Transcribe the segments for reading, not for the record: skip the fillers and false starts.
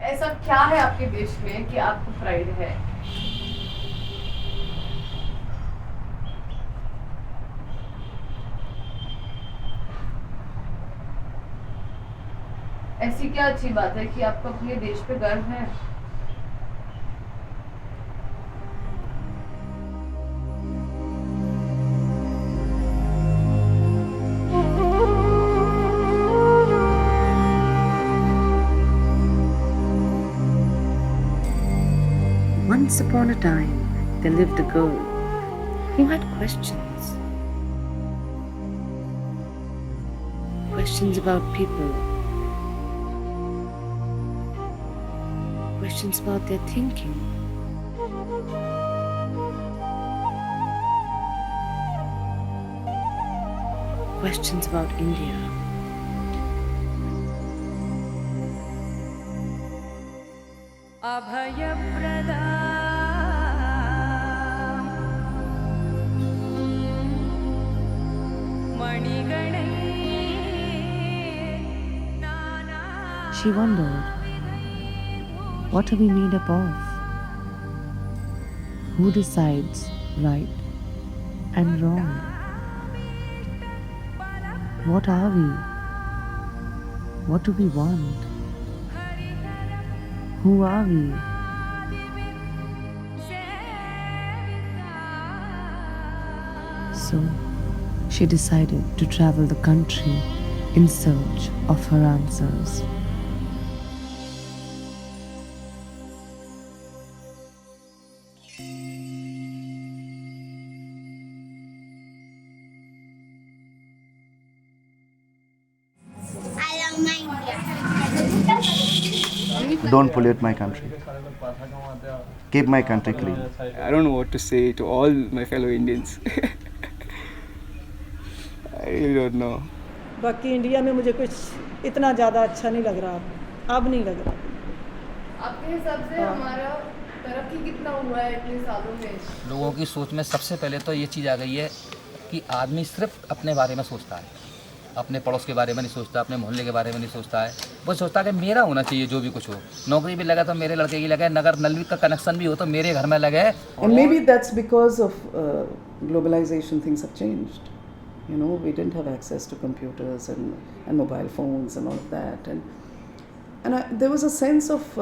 ऐसा क्या है आपके देश में कि आपको प्राइड है? ऐसी क्या अच्छी बात है कि आपको अपने देश पे गर्व है? Once upon a time, there lived a girl who had questions. Questions about people. Questions about their thinking. Questions about India. अभयप्रदा मणिगणैः She wondered, what are we made up of? Who decides right and wrong? What are we? What do we want? Who are we? So, she decided to travel the country in search of her answers. I love my India. Don't pollute my country. Keep my country clean. I don't know what to say to all my fellow Indians. I really don't know. बाकी India में मुझे कुछ इतना ज़्यादा अच्छा नहीं लग रहा, अब नहीं लग रहा। आपके हिसाब से हमारा तरक्की कितना हुआ है इतने सालों में? लोगों की सोच में सबसे पहले तो ये चीज़ आ गई है कि आदमी सिर्फ अपने बारे में सोचता है, अपने पड़ोस के बारे में नहीं सोचता, अपने मोहल्ले के बारे में नहीं सोचता है। वो सोचता है कि मेरा होना चाहिए जो भी कुछ हो, नौकरी भी लगे तो मेरे लड़के की लगे, नगर नल का कनेक्शन भी हो तो मेरे घर में लगे। And maybe that's because of globalization, things have changed. You know, we didn't have access to computers and mobile phones and all of that. And there was a sense of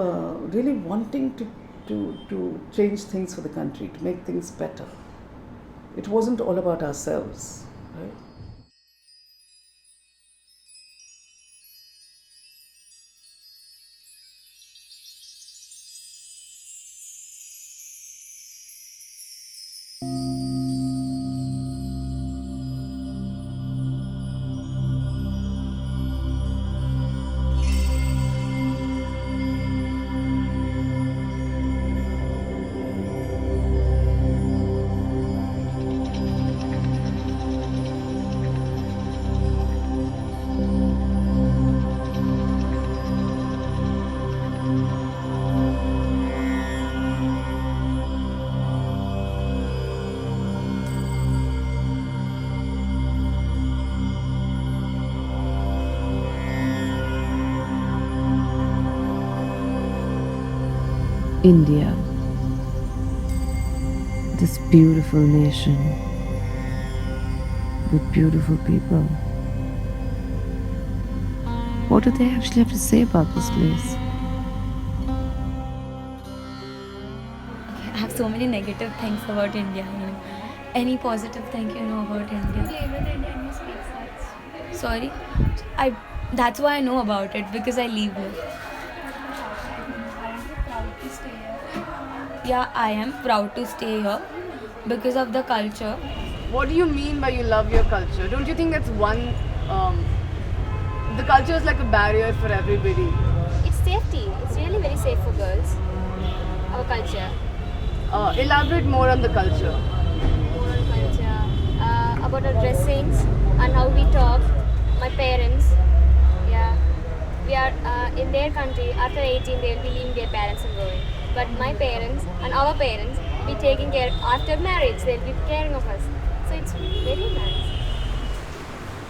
really wanting to change things for the country, to make things better. It wasn't all about ourselves, right? India, this beautiful nation with beautiful people. What do they actually have to say about this place? I have so many negative things about India. Any positive thing you know about India? Live in India and you speak such. Sorry, that's why I know about it, because I live here. Aren't you proud to stay here? Yeah, I am proud to stay here because of the culture. What do you mean by you love your culture? Don't you think that's one? The culture is like a barrier for everybody. It's safety. It's really very safe for girls. Our culture. Elaborate more on the culture. Moral culture. About our dressings and how we talk. My parents. Yeah. We are in their country. After 18, they'll be leaving their parents and going. But my parents and our parents be taking care. After marriage, they'll be caring of us. So it's very nice.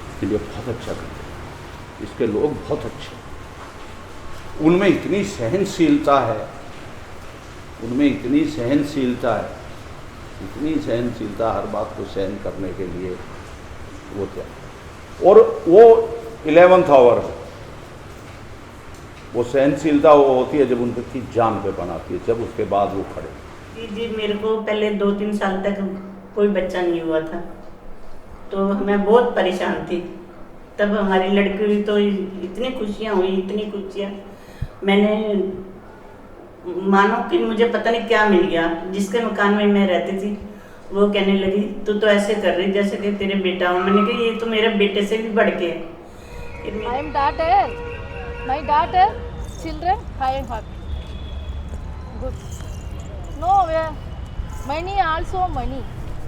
इसके लिए बहुत अच्छा करते हैं, इसके लोग बहुत अच्छे हैं। उनमें इतनी सहनशीलता है, हर बात को सहन करने के लिए वो क्या, और वो 11th आवर है, वो सहनशीलता वो होती है जब उनकी जान पे बनाती है, जब उसके बाद वो खड़े। जी मेरे को पहले 2-3 साल तक कोई बच्चा नहीं हुआ था, तो मैं बहुत परेशान थी। तब हमारी लड़की हुई तो इतनी खुशियाँ हुई, इतनी खुशियाँ, मैंने मानो कि मुझे पता नहीं क्या मिल गया। जिसके मकान में मैं रहती थी वो कहने लगी तू तो ऐसे कर रही जैसे कि तेरे बेटा हो। मैंने कहा ये तो मेरे बेटे से भी बढ़ के है। I am daughter. My daughter, children, I am happy. Good. No, money also money.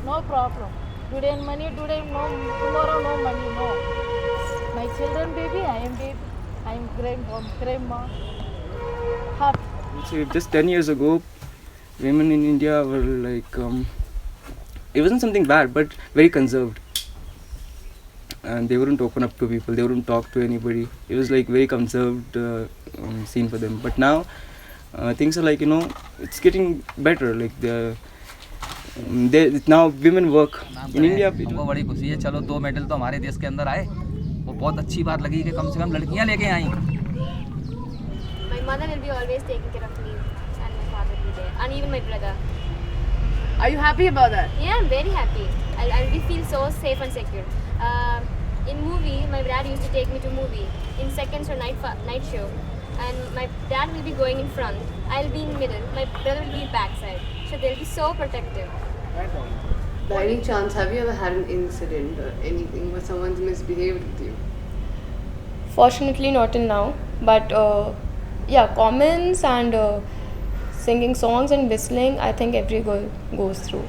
No problem. Today money, today no, tomorrow no money, no. My children baby, I am baby. I am grandma. Happy. So just 10 years ago, women in India were like, it wasn't something bad, but very conserved. And they wouldn't open up to people, they wouldn't talk to anybody. It was like very conserved scene for them. But now, things are like, it's getting better. Like now women work in India. हमको बड़ी खुशी है, चलो 2 medal तो हमारे देश के अंदर आए, वो बहुत अच्छी बात लगी कि कम से कम लड़कियां लेके आई। My mother will be always taking care of me, and my father will be there, and even my brother. Are you happy about that? Yeah, I'm very happy. I feel so safe and secure. In movie, my dad used to take me to movie in seconds or night show, and my dad will be going in front. I'll be in middle. My brother will be backside. So they'll be so protective. By any chance, have you ever had an incident or anything where someone's misbehaved with you? Fortunately, not till now. But yeah, comments and singing songs and whistling, I think every girl goes through.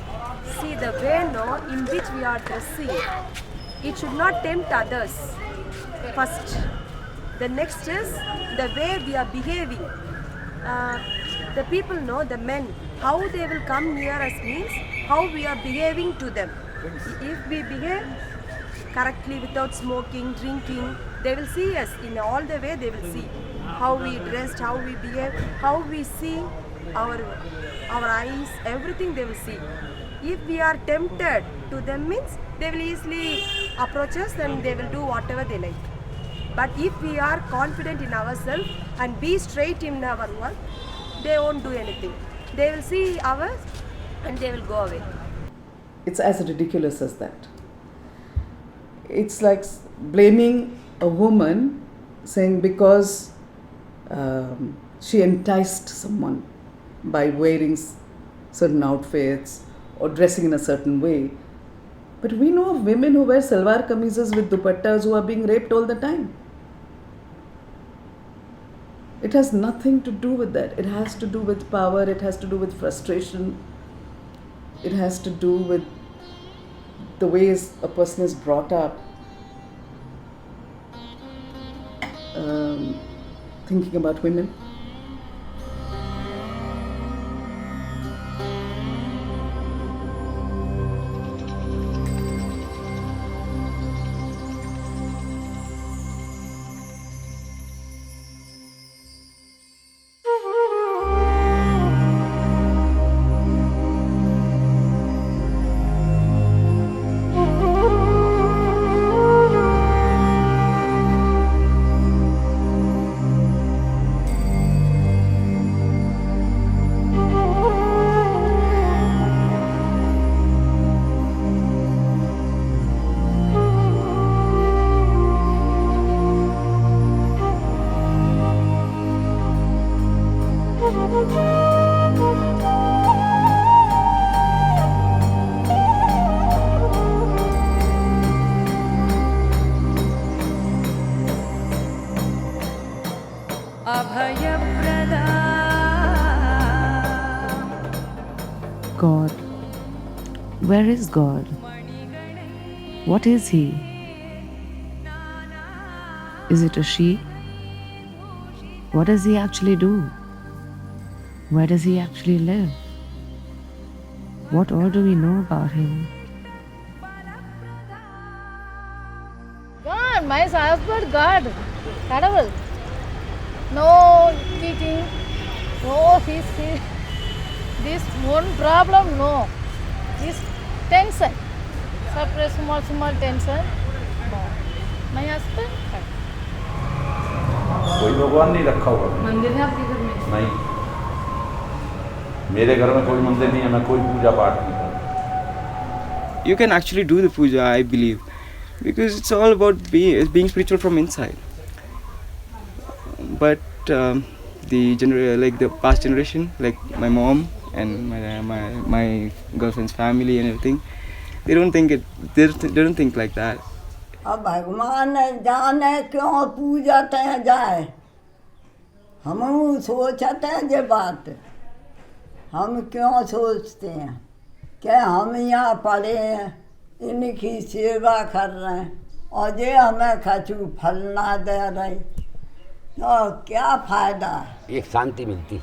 See the way in which we are dressing, it should not tempt others. First, the next is the way we are behaving. The people know, the men, how they will come near us means how we are behaving to them. If we behave correctly without smoking, drinking, they will see us in all the way. They will see how we dressed, how we behave, how we see our eyes, everything they will see. If we are tempted to them means they will easily approach us and they will do whatever they like. But if we are confident in ourselves and be straight in our work, they won't do anything. They will see ours and they will go away. It's as ridiculous as that. It's like blaming a woman, saying because she enticed someone by wearing certain outfits or dressing in a certain way. But we know of women who wear salwar kameezes with dupattas who are being raped all the time. It has nothing to do with that. It has to do with power, it has to do with frustration, it has to do with the ways a person is brought up, thinking about women. God. Where is God? What is He? Is it a she? What does He actually do? Where does He actually live? What all do we know about Him? God, my husband, God, Kadavul. no eating, no this one problem, no. This tension, separate small tension, no. My husband, कोई भगवान नहीं रखा हुआ मंदिर है आपके घर में? नहीं, मेरे घर में कोई मंदिर नहीं है, मैं कोई पूजा पाठ नहीं करता. You can actually do the puja, I believe, because it's all about being spiritual from inside. But the past generation, like my mom and my girlfriend's family and everything, they don't think like that. अब भगवान जाने क्यों पूजते जाए, हम सोचते हैं ये बात, हम क्यों सोचते हैं कि हम यहाँ पढ़े हैं, इनकी सेवा कर रहे हैं और ये हमें कछु फल ना दे रहे, तो क्या फ़ायदा. एक शांति मिलती है,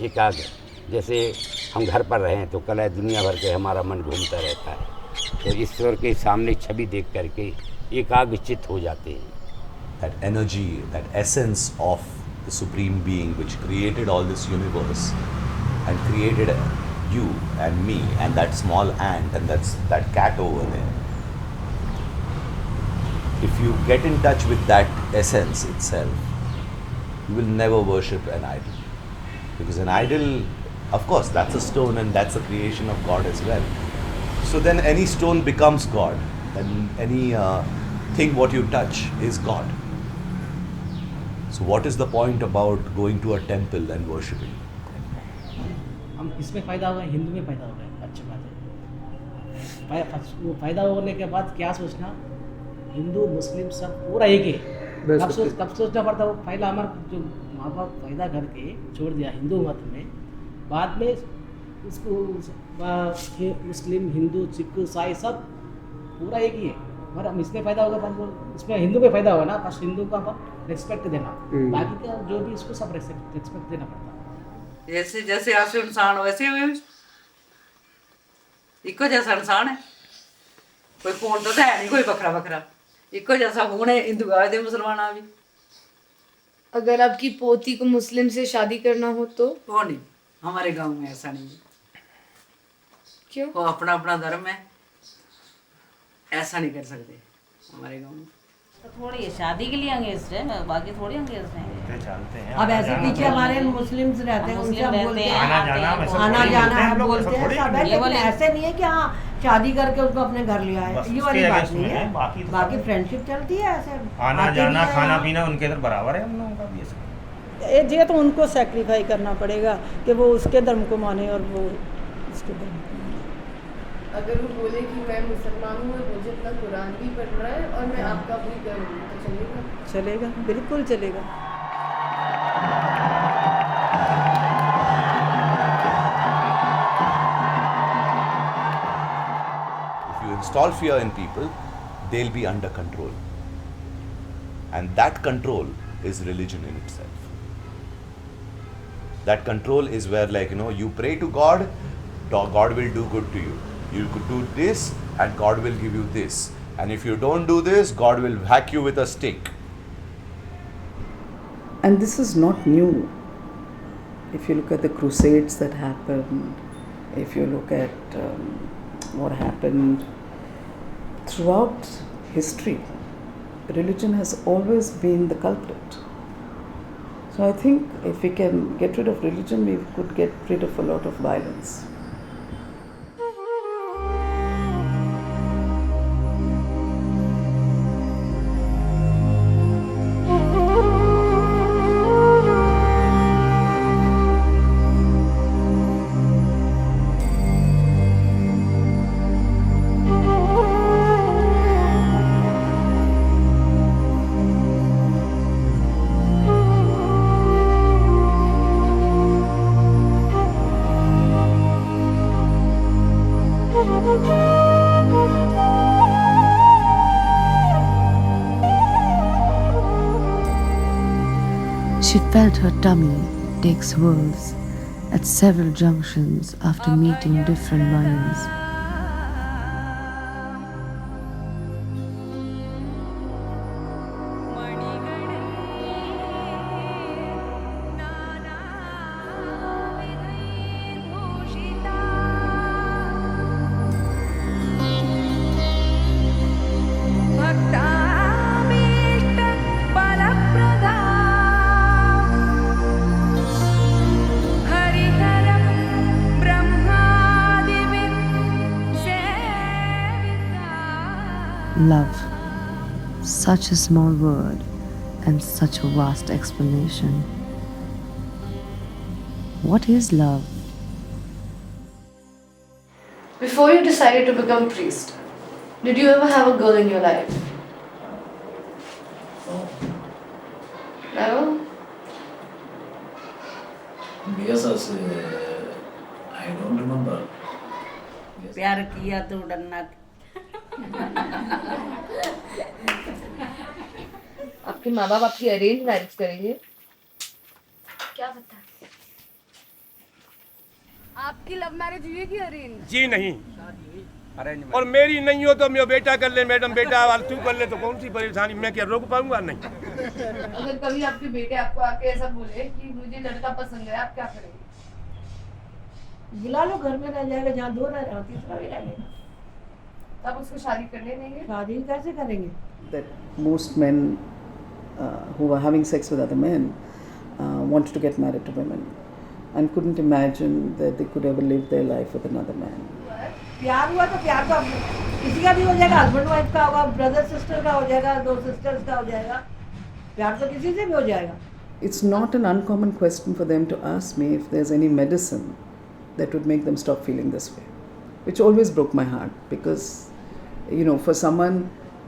एकाग्र. जैसे हम घर पर रहें तो कल दुनिया भर के हमारा मन घूमता रहता है, तो ईश्वर के सामने छवि देख करके एकाग्र चित्त हो जाते हैं. That energy, that essence of the Supreme Being which created all this universe and created you and me and that small ant and that cat over there. If you get in touch with that essence itself, you will never worship an idol. Because an idol, of course, that's a stone and that's a creation of God as well. So then any stone becomes God, and any thing what you touch is God. So what is the point about going to a temple and worshipping? हम इसमें फ़ायदा होगा, हिंदू में फ़ायदा होगा, अच्छी बात है. वो फ़ायदा होने के बाद क्या सोचना, हिंदू मुस्लिम सब पूरा एक ही. तब सोचना पड़ता. वो पहला हमारा जो माँ बाप पैदा करके छोड़ दिया हिंदू मत में, बाद में उसको मुस्लिम हिंदू सिख ईसाई सब पूरा एक ही है. और हम इसमें फ़ायदा होगा, इसमें हिंदू में फ़ायदा होगा ना. फर्स्ट हिंदू का रिस्पेक्ट देना, बाकी का जो भी इसको सब रिस्पेक्ट देना पड़ता. जैसे जैसे आप इंसान वैसे इको जैसा इंसान है, कोई फोन तो है नहीं कोई बखरा बखरा, इको जैसा फोन है हिंदू का भी मुसलमान भी. अगर आपकी पोती को मुस्लिम से शादी करना हो तो? वो नहीं, हमारे गांव में ऐसा नहीं है. क्यों? वो अपना अपना धर्म है, ऐसा नहीं कर सकते हमारे गांव में. तो थोड़ी है शादी के लिए अंगेज है, बाकी थोड़ी अंगेज नहीं जानते हैं. अब ऐसे पीछे हमारे मुस्लिम्स रहते हैं, उनसे हम बोलते हैं आना जाना हम बोलते हैं सब है, लेकिन ऐसे नहीं है कि हाँ शादी करके उसको अपने घर ले आए, ये वाली बात नहीं है. बाकी फ्रेंडशिप चलती है ऐसे, आना जाना खाना पीना उनके इधर बराबर है हम लोगों का भी. ये तो उनको सेक्रीफाई करना पड़ेगा कि वो उसके धर्म को माने और वो उसके धर्म को. अगर वो बोले कि मैं मुसलमान हूँ और मुझे अपना कुरान भी पढ़ रहा है और मैं आपका भी करूँगी तो चलेगा? चलेगा, बिल्कुल चलेगा. If you install fear in people, they'll be under control. And that control is religion in itself. That control is where, like, you pray to God, God will do good to you. You could do this and God will give you this. And if you don't do this, God will whack you with a stick. And this is not new. If you look at the crusades that happened, if you look at what happened throughout history, religion has always been the culprit. So I think if we can get rid of religion, we could get rid of a lot of violence. She felt her tummy take swirls at several junctions after meeting different minds. Love. Such a small word and such a vast explanation. What is love? Before you decided to become priest, did you ever have a girl in your life? Never? Yes, I don't remember. प्यार किया तो डरना। आपके माँ बाप आपकी arrange marriage करेंगे? क्या पता? आपकी लव मैरिज हुई है कि अरेंज? जी नहीं, और मेरी नहीं हो तो मेरा बेटा कर ले, मैडम बेटा तू कर ले, तो कौन सी परेशानी, मैं क्या रोक पाऊंगा? नहीं। अगर कभी आपके बेटे आपको आके ऐसा बोले कि मुझे लड़का पसंद है, आप क्या करेंगे? बुला लो, घर में रह जाएगा, जहाँ दो रह रहा तीसरा भी रह लेगा। तब उसको शादी करने देंगे? शादी कैसे करेंगे? That most men who were having sex with other men wanted to get married to women and couldn't imagine that they could ever live their life with another man. प्यार हुआ तो प्यार तो किसी का भी हो जाएगा, हस्बैंड वाइफ का होगा, ब्रदर सिस्टर का हो जाएगा, दो सिस्टर्स का हो जाएगा, प्यार तो किसी से भी हो जाएगा। It's not an uncommon question for them to ask me if there's any medicine that would make them stop feeling this way, which always broke my heart because, you know, for someone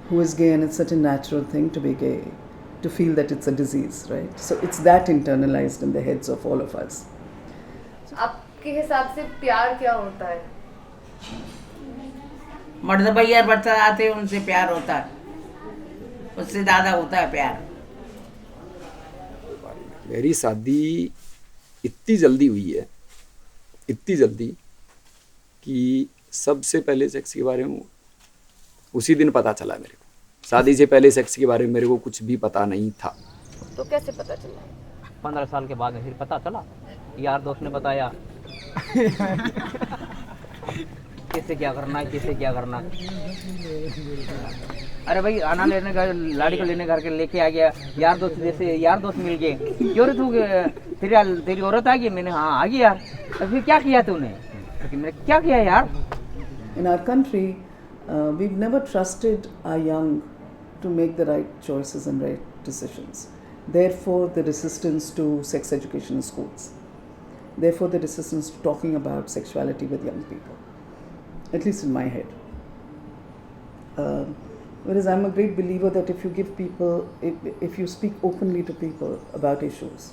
who is gay, and it's such a natural thing to be gay, to feel that it's a disease, right? So it's that internalized in the heads of all of us. आपके हिसाब से प्यार क्या होता है? मर्द भैया बच्चा आते हैं उनसे प्यार होता है, उससे ज़्यादा होता है प्यार। मेरी शादी इतनी जल्दी हुई है, इतनी जल्दी कि सबसे पहले सेक्स के बारे में उसी दिन पता चला मेरे को। शादी से पहले सेक्स के बारे में मेरे को कुछ भी पता नहीं था। तो कैसे पता चला? 15 साल के बाद फिर पता चला, यार दोस्त ने बताया कैसे क्या करना है, कैसे क्या करना है। अरे भाई आना लेने का, लाड़ी को लेने घर के लेके आ गया, यार दोस्त जैसे यार दोस्त मिल गए, क्यों रे तू तेरी औरत आ गई? मैंने हाँ आ गई यार। फिर क्या किया तूने? मैंने क्या किया यार? In our country, we've never trusted our young to make the right choices and right decisions. Therefore, the resistance to sex education in schools. Therefore, the resistance to talking about sexuality with young people, at least in my head. Whereas I'm a great believer that if you give people, if you speak openly to people about issues,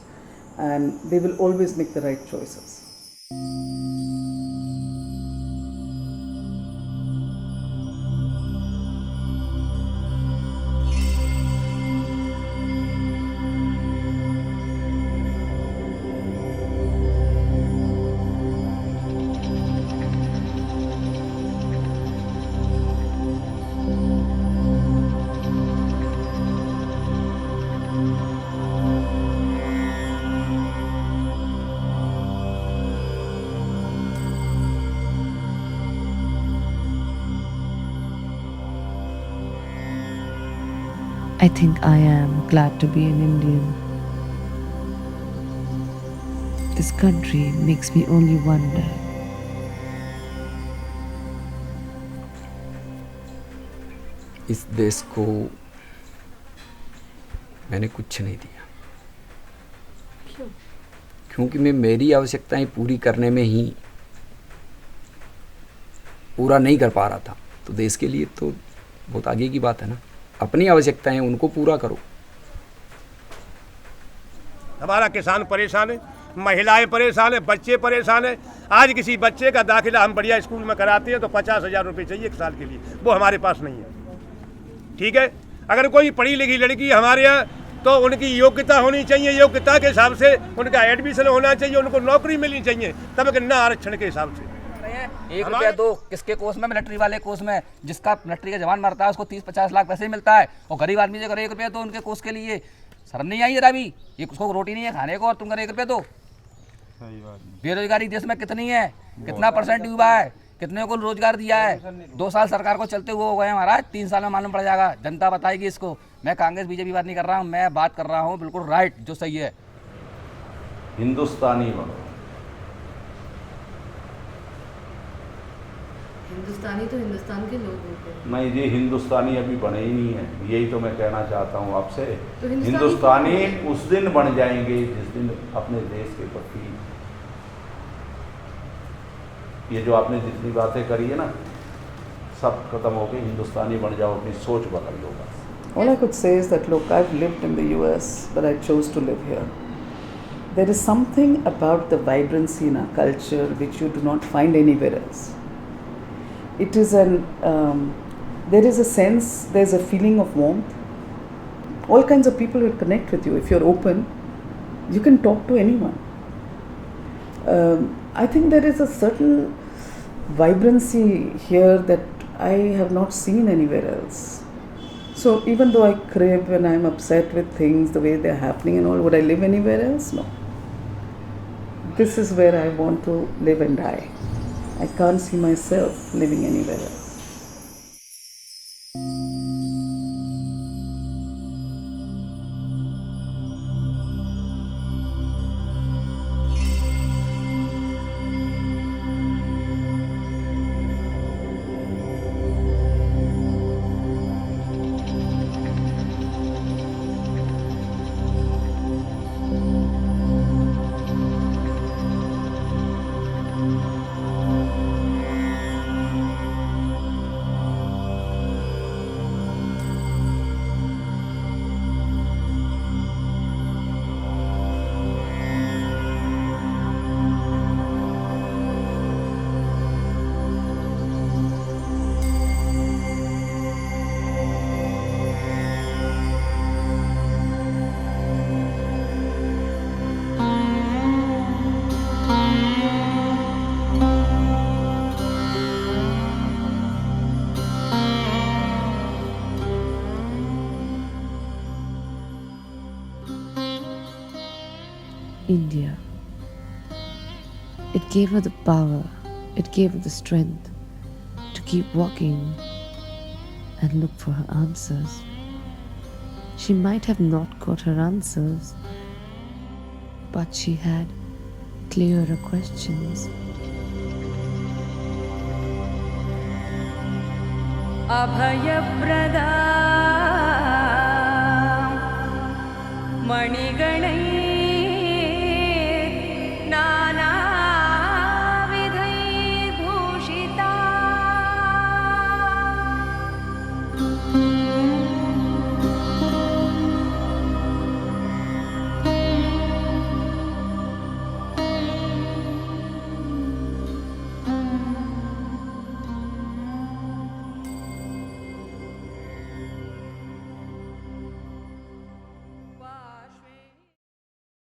and they will always make the right choices. I think I am glad to be an Indian. This country makes me only wonder. इस देश को मैंने कुछ नहीं दिया। क्यों? क्योंकि मैं मेरी आवश्यकताएं पूरी करने में ही पूरा नहीं कर पा रहा था। तो देश के लिए तो बहुत आगे की बात है ना। अपनी आवश्यकताएं उनको पूरा करो। हमारा किसान परेशान है, महिलाएं परेशान है, बच्चे परेशान है। आज किसी बच्चे का दाखिला हम बढ़िया स्कूल में कराते हैं तो 50,000 रुपये चाहिए एक साल के लिए, वो हमारे पास नहीं है। ठीक है, अगर कोई पढ़ी लिखी लड़की हमारे यहाँ, तो उनकी योग्यता होनी चाहिए, योग्यता के हिसाब से उनका एडमिशन होना चाहिए, उनको नौकरी मिलनी चाहिए, तब कि न आरक्षण के हिसाब से। 1 रुपया दो किसके कोष में? मिलिट्री वाले कोष में। जिसका मिलिट्री का जवान मरता है उसको 30-50 लाख पैसे मिलता है, और गरीब आदमी से 1 रुपया तो उनके कोष के लिए। शर्म नहीं आई जरा भी? ये उसको रोटी नहीं है खाने को और तुम कर 1 रुपया दो। बेरोजगारी देश में कितनी है, कितना % युवा है, कितने को रोजगार दिया है? 2 साल सरकार को चलते हुए हो गए महाराज, 3 साल में मालूम पड़ जाएगा, जनता बताएगी इसको। मैं कांग्रेस बीजेपी बात नहीं कर रहा हूँ, मैं बात कर रहा हूँ बिल्कुल राइट जो सही है। हिंदुस्तानी बनो। हिंदुस्तानी तो हिंदुस्तान के लोग होते हैं। नहीं जी, हिंदुस्तानी अभी बने ही नहीं है, यही तो मैं कहना चाहता हूँ आपसे। तो हिंदुस्तानी उस दिन बन जाएंगे जिस दिन अपने देश के प्रति ये जो आपने जितनी बातें करी है ना, सब खत्म हो गई। हिंदुस्तानी बन जाओ, अपनी सोच बदल लो बस। All I could say is that, look, I've lived in the US, but I chose to live here. There is something about the vibrancy in our culture which you do not find anywhere else. It is there is a sense, there's a feeling of warmth. All kinds of people will connect with you. If you're open, you can talk to anyone. I think there is a certain vibrancy here that I have not seen anywhere else. So even though I crib and I'm upset with things, the way they're happening and all, would I live anywhere else? No. This is where I want to live and die. I can't see myself living anywhere else. India. It gave her the power, it gave her the strength to keep walking and look for her answers. She might have not got her answers, but she had clearer questions. अभयप्रदा मणिगणै